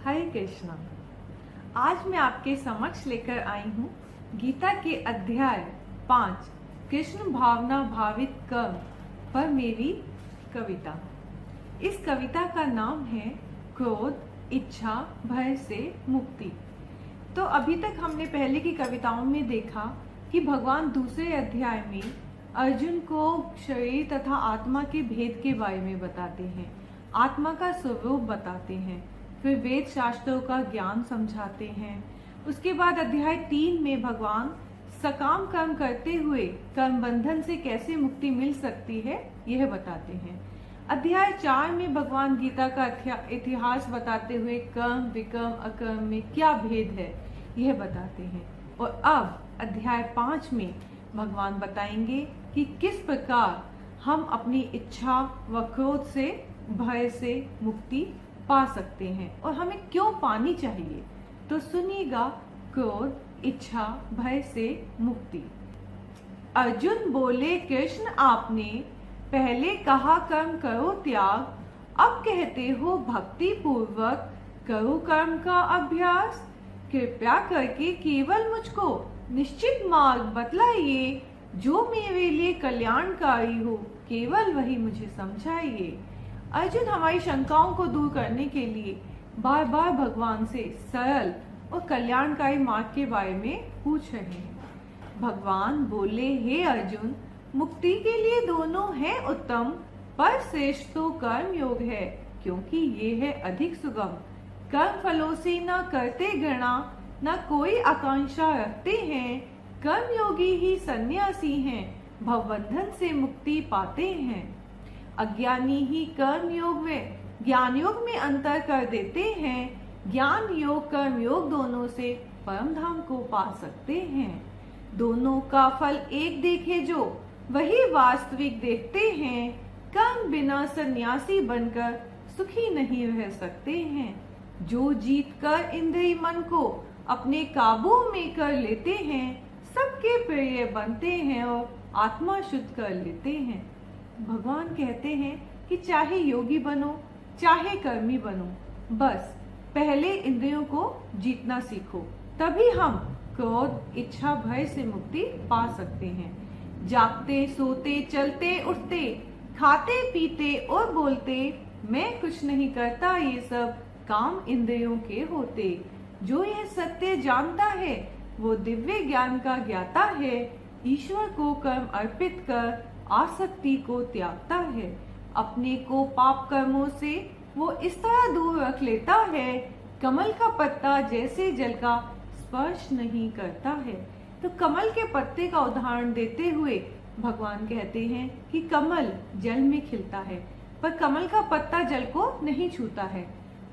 हरे कृष्णा। आज मैं आपके समक्ष लेकर आई हूँ गीता के अध्याय 5 कृष्ण भावना भावित कर्म पर मेरी कविता। इस कविता का नाम है क्रोध, इच्छा, भय से मुक्ति। तो अभी तक हमने पहले की कविताओं में देखा कि भगवान दूसरे अध्याय में अर्जुन को शरीर तथा आत्मा के भेद के बारे में बताते हैं, आत्मा का स्वरूप बताते हैं, फिर वेद शास्त्रों का ज्ञान समझाते हैं। उसके बाद अध्याय 3 में भगवान सकाम कर्म करते हुए कर्म बंधन से कैसे मुक्ति मिल सकती है यह बताते हैं। अध्याय 4 में भगवान गीता का इतिहास बताते हुए कर्म, विकर्म, अकर्म में क्या भेद है यह बताते हैं। और अब अध्याय 5 में भगवान बताएंगे कि किस प्रकार हम अपनी इच्छा व क्रोध से, भय से मुक्ति पा सकते हैं और हमें क्यों पानी चाहिए। तो सुनिएगा क्रोध, इच्छा, भय से मुक्ति। अर्जुन बोले, कृष्ण आपने पहले कहा कर्म करो त्याग, अब कहते हो भक्ति पूर्वक करो कर्म का अभ्यास। कृपया करके केवल मुझको निश्चित मार्ग बतलाइए, जो मेरे लिए कल्याणकारी हो केवल वही मुझे समझाइए। अर्जुन हमारी शंकाओं को दूर करने के लिए बार बार भगवान से सरल और कल्याणकारी मार्ग के बारे में पूछ रहे हैं। भगवान बोले, हे अर्जुन, मुक्ति के लिए दोनों है उत्तम, पर श्रेष्ठ तो कर्म योग है, क्योंकि ये है अधिक सुगम। कर्म फलों से न करते गणना, न कोई आकांक्षा रखते हैं, कर्म योगी ही सन्यासी हैं, भवबंधन से मुक्ति पाते हैं। अज्ञानी ही कर्म योग में ज्ञान योग में अंतर कर देते हैं, ज्ञान योग कर्म योग दोनों से परम धाम को पा सकते हैं। दोनों का फल एक देखे जो, वही वास्तविक देखते हैं, कर्म बिना सन्यासी बनकर सुखी नहीं रह सकते हैं। जो जीत कर इंद्रिय मन को अपने काबू में कर लेते हैं, सबके प्रिय बनते हैं और आत्मा शुद्ध कर लेते हैं। भगवान कहते हैं कि चाहे योगी बनो चाहे कर्मी बनो, बस पहले इंद्रियों को जीतना सीखो, तभी हम क्रोध, इच्छा, भय से मुक्ति पा सकते हैं। जागते सोते चलते उठते, खाते पीते और बोलते, मैं कुछ नहीं करता, ये सब काम इंद्रियों के होते। जो यह सत्य जानता है वो दिव्य ज्ञान का ज्ञाता है, ईश्वर को कर्म अर्पित कर आसक्ति को त्यागता है। अपने को पाप कर्मों से वो इस तरह दूर रख लेता है, कमल का पत्ता जैसे जल का स्पर्श नहीं करता है। तो कमल के पत्ते का उदाहरण देते हुए भगवान कहते हैं कि कमल जल में खिलता है, पर कमल का पत्ता जल को नहीं छूता है।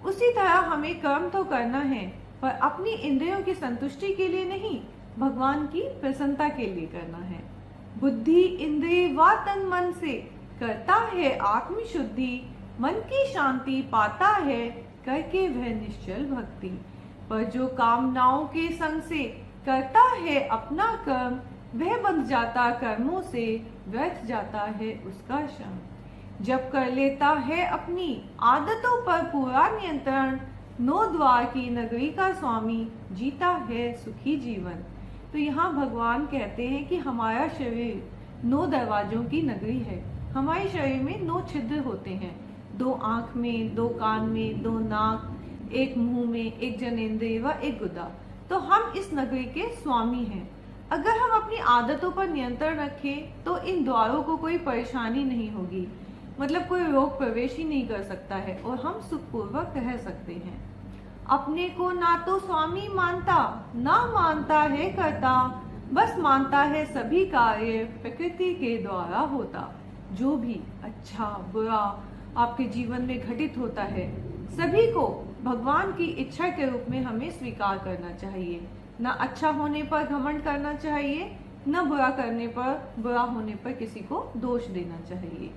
उसी तरह हमें कर्म तो करना है, पर अपनी इंद्रियों की संतुष्टि के लिए नहीं, भगवान की प्रसन्नता के लिए करना है। बुद्धि, इंद्रिय व तन मन से करता है आत्म शुद्धि, मन की शांति पाता है करके वह निश्चल भक्ति। पर जो कामनाओं के संग से करता है अपना कर्म, वह बंध जाता कर्मों से, व्यर्थ जाता है उसका श्रम। जब कर लेता है अपनी आदतों पर पूरा नियंत्रण, 9 द्वार की नगरी का स्वामी जीता है सुखी जीवन। तो यहाँ भगवान कहते हैं कि हमारा शरीर 9 दरवाजों की नगरी है। हमारे शरीर में 9 छिद्र होते हैं, 2 आंख में, 2 कान में, 2 नाक, 1 मुंह में, 1 जनेंद्रिय व 1 गुदा। तो हम इस नगरी के स्वामी हैं। अगर हम अपनी आदतों पर नियंत्रण रखें तो इन द्वारों को कोई परेशानी नहीं होगी, मतलब कोई रोग प्रवेश ही नहीं कर सकता है और हम सुखपूर्वक रह सकते हैं। अपने को ना तो स्वामी मानता, ना मानता है करता, बस मानता है सभी कार्य प्रकृति के द्वारा होता। जो भी अच्छा बुरा आपके जीवन में घटित होता है, सभी को भगवान की इच्छा के रूप में हमें स्वीकार करना चाहिए। न अच्छा होने पर घमंड करना चाहिए, न बुरा करने पर, बुरा होने पर किसी को दोष देना चाहिए।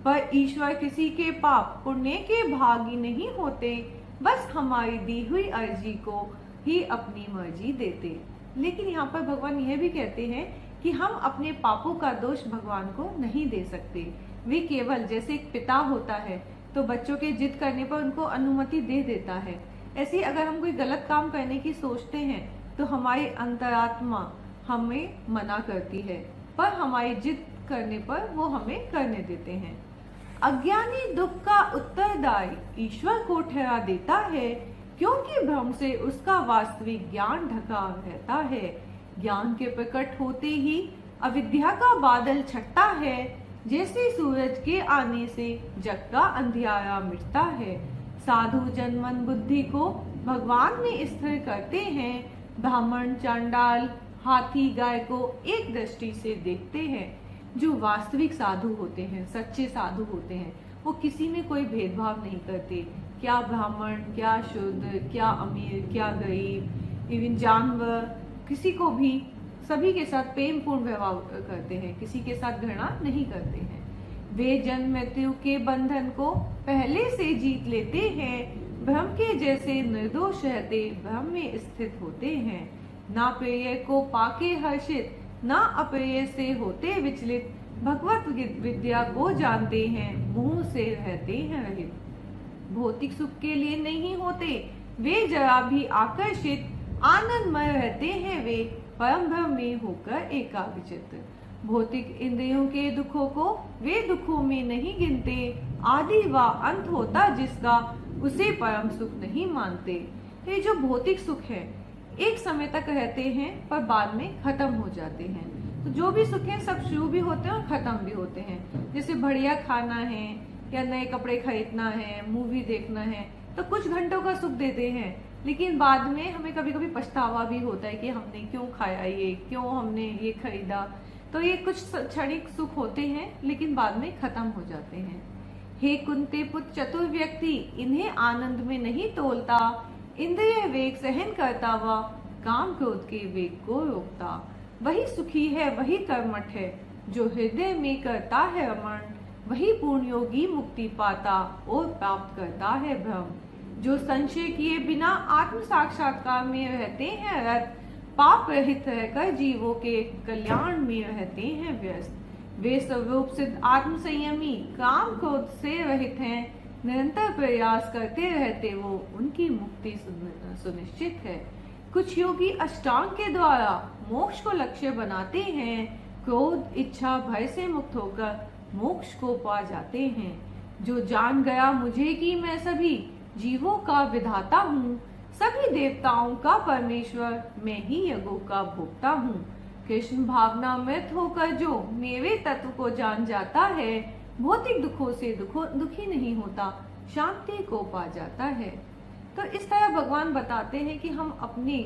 पर ईश्वर किसी के पाप पुण्य के भागी नहीं होते, बस हमारी दी हुई अर्जी को ही अपनी मर्जी देते। लेकिन यहाँ पर भगवान यह भी कहते हैं कि हम अपने पापों का दोष भगवान को नहीं दे सकते। वे केवल जैसे एक पिता होता है तो बच्चों के जिद करने पर उनको अनुमति दे देता है, ऐसे ही अगर हम कोई गलत काम करने की सोचते हैं तो हमारी अंतरात्मा हमें मना करती है, पर हमारी जिद करने पर वो हमें करने देते हैं। अज्ञानी दुख का उत्तरदायी ईश्वर को ठहरा देता है, क्योंकि भ्रम से उसका वास्तविक ज्ञान ढका रहता है। ज्ञान के प्रकट होते ही अविद्या का बादल छटता है, जैसे सूरज के आने से जग का अंधियारा मिटता है। साधु जन मन बुद्धि को भगवान में स्थिर करते हैं। ब्राह्मण, चांडाल, हाथी, गाय को एक दृष्टि से देखते हैं। जो वास्तविक साधु होते हैं, सच्चे साधु होते हैं, वो किसी में कोई भेदभाव नहीं करते। क्या ब्राह्मण, क्या शुद्ध, क्या अमीर, क्या गरीब, इवन जानवर, किसी को भी सभी के साथ प्रेम पूर्ण व्यवहार करते हैं, किसी के साथ घृणा नहीं करते हैं। वे जन्म मृत्यु के बंधन को पहले से जीत लेते हैं। भ्रम के जैसे निर्दोष रहते भ्रम में स्थित होते हैं। ना प्रिय को पाके हर्षित, ना अप्रिय से होते विचलित। भगवत विद्या को जानते हैं, मोह से रहते हैं रहित। भौतिक सुख के लिए नहीं होते वे जरा भी आकर्षित। आनंदमय रहते हैं वे परम भ्रम में होकर एकाग्रचित्त। भौतिक इंद्रियों के दुखों को वे दुखों में नहीं गिनते। आदि व अंत होता जिसका, उसे परम सुख नहीं मानते। ये जो भौतिक सुख है एक समय तक रहते हैं पर बाद में खत्म हो जाते हैं। तो जो भी सुख है सब शुरू भी होते हैं और खत्म भी होते हैं। जैसे बढ़िया खाना है या नए कपड़े खरीदना है, मूवी देखना है, तो कुछ घंटों का सुख देते हैं, लेकिन बाद में हमें कभी कभी पछतावा भी होता है कि हमने क्यों खाया ये, क्यों हमने ये खरीदा। तो ये कुछ क्षणिक सुख होते हैं लेकिन बाद में खत्म हो जाते हैं। हे कुंती पुत्र चतुर व्यक्ति, इन्हें आनंद में नहीं तोलता। इंद्रिय वेग सहन करता व काम क्रोध के वेग को रोकता। वही सुखी है, वही कर्मठ है, जो हृदय में करता है रमण। वही पूर्ण योगी मुक्ति पाता और प्राप्त करता है भ्रम। जो संशय किए बिना आत्म साक्षात्कार में रहते हैं रत, पाप रहित रहकर जीवों के कल्याण में रहते हैं व्यस्त। वे स्वरूप सिद्ध आत्म संयमी, काम क्रोध से रहित हैं। निरंतर प्रयास करते रहते वो, उनकी मुक्ति सुनिश्चित है। कुछ योगी अष्टांग के द्वारा मोक्ष को लक्ष्य बनाते हैं। क्रोध, इच्छा, भय से मुक्त होकर मोक्ष को पा जाते हैं। जो जान गया मुझे कि मैं सभी जीवों का विधाता हूँ, सभी देवताओं का परमेश्वर, मैं ही यज्ञों का भोक्ता हूँ। कृष्ण भावना मृत होकर जो मेरे तत्व को जान जाता है, भौतिक दुखों से दुखी नहीं होता, शांति को पा जाता है। तो इस तरह भगवान बताते हैं कि हम अपनी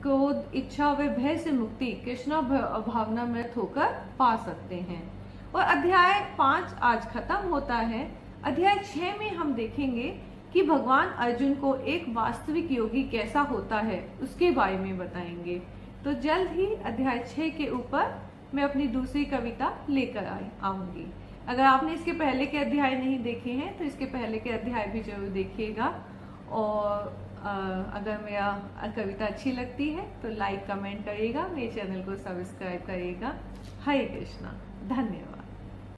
क्रोध, इच्छा व भय से मुक्ति कृष्ण भावना मृत होकर पा सकते हैं। और अध्याय 5 आज खत्म होता है। अध्याय 6 में हम देखेंगे कि भगवान अर्जुन को एक वास्तविक योगी कैसा होता है उसके बारे में बताएंगे। तो जल्द ही अध्याय 6 के ऊपर मैं अपनी दूसरी कविता लेकर आऊंगी। अगर आपने इसके पहले के अध्याय नहीं देखे हैं तो इसके पहले के अध्याय भी जरूर देखिएगा। और अगर मेरा कविता अच्छी लगती है तो लाइक कमेंट करिएगा, मेरे चैनल को सब्सक्राइब करिएगा। हरे कृष्णा, धन्यवाद।